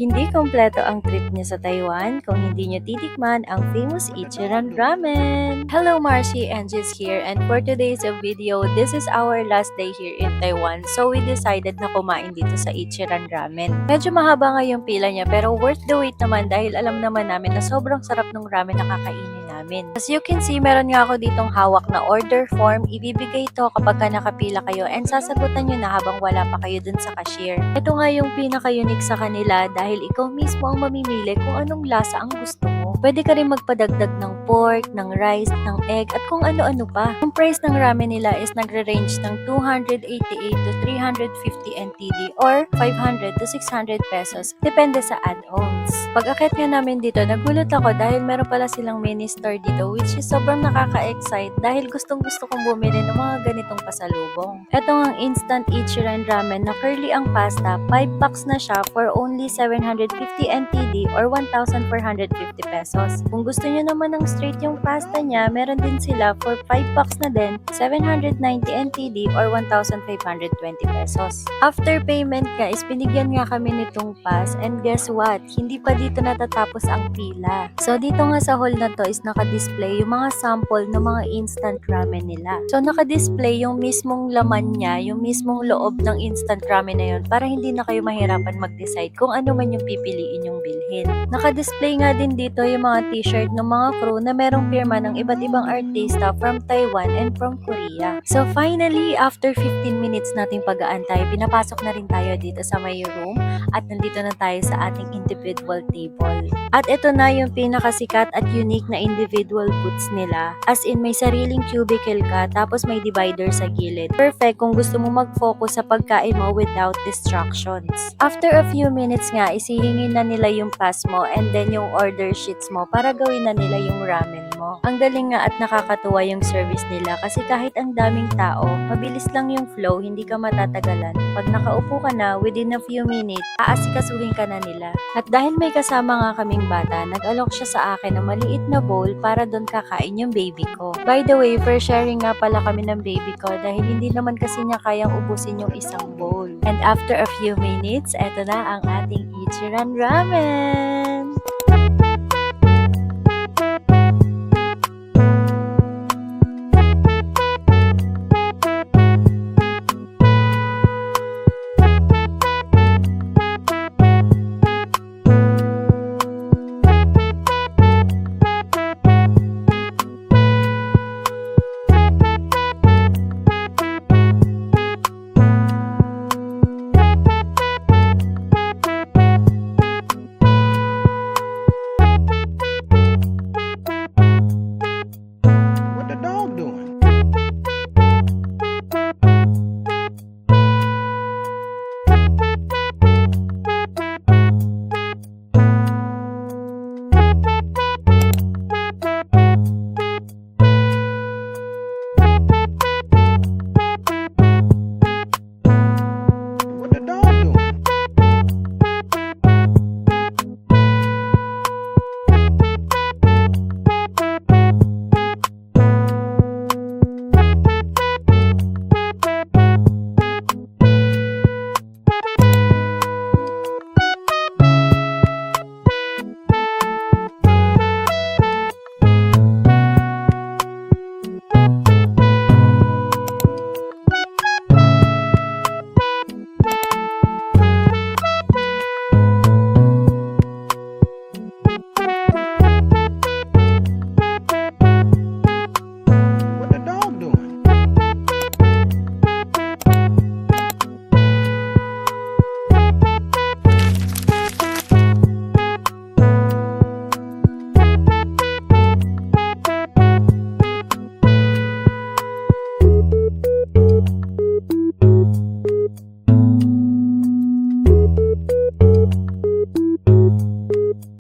Hindi kompleto ang trip niyo sa Taiwan kung hindi niyo titikman ang famous Ichiran Ramen. Hello, Marcy and Jis here, and for today's video, this is our last day here in Taiwan, so we decided na kumain dito sa Ichiran Ramen. Medyo mahaba nga yung pila niya pero worth the wait naman dahil alam naman namin na sobrang sarap ng ramen na kakainin namin. As you can see, meron nga ako ditong hawak na order form. Ibibigay ito kapag ka nakapila kayo and sasagutan nyo na habang wala pa kayo dun sa cashier. Ito nga yung pinaka-unique sa kanila dahil ikaw mismo ang mamimili kung anong lasa ang gusto mo. Pwede ka rin magpadagdag ng pork, ng rice, ng egg, at kung ano-ano pa. Yung price ng ramen nila is nagre-range ng 288 to 350 NTD or 500 to 600 pesos. Depende sa add-ons. Pag-akit nga namin dito, nagulat ako dahil meron pala silang mini store dito which is sobrang nakaka-excite dahil gustong-gusto kong bumili ng mga ganitong pasalubong. Ito ang instant Ichiran Ramen na curly ang pasta, 5 packs na siya for only 750 NTD or 1,450 pesos. Kung gusto niyo naman ng straight yung pasta niya, meron din sila for 5 packs na din, 790 NTD or 1,520 pesos. After payment guys, binigyan nga kami nitong pass and guess what? Hindi pa dito natatapos ang pila. So dito nga sa hall na to is naka-display yung mga sample ng mga instant ramen nila. So naka-display yung mismong laman niya, yung mismong loob ng instant ramen na yun para hindi na kayo mahirapan mag-decide kung ano man yung pipiliin yung bilhin. Naka-display nga din dito yung mga t-shirt ng mga crew na merong pirma ng iba't ibang artista from Taiwan and from Korea. So finally, after 15 minutes nating pag-aantay, pinapasok na rin tayo dito sa may room at nandito na tayo sa ating individual table. At ito na yung pinakasikat at unique na individual booths nila. As in, may sariling cubicle ka, tapos may divider sa gilid. Perfect kung gusto mo mag-focus sa pagkain mo without distractions. After a few minutes nga, isihingin na nila yung pass mo and then yung order sheets mo para gawin na nila yung ramen mo. Ang galing nga at nakakatuwa yung service nila kasi kahit ang daming tao, mabilis lang yung flow, hindi ka matatagalan. Pag nakaupo ka na, within a few minutes, aasikasuhin ka na nila. At dahil may kasama nga kaming bata, nag-alok siya sa akin ng maliit na bowl para doon kakain yung baby ko. By the way, for sharing nga pala kami ng baby ko dahil hindi naman kasi niya kayang ubusin yung isang bowl. And after a few minutes, eto na ang ating Ichiran Ramen!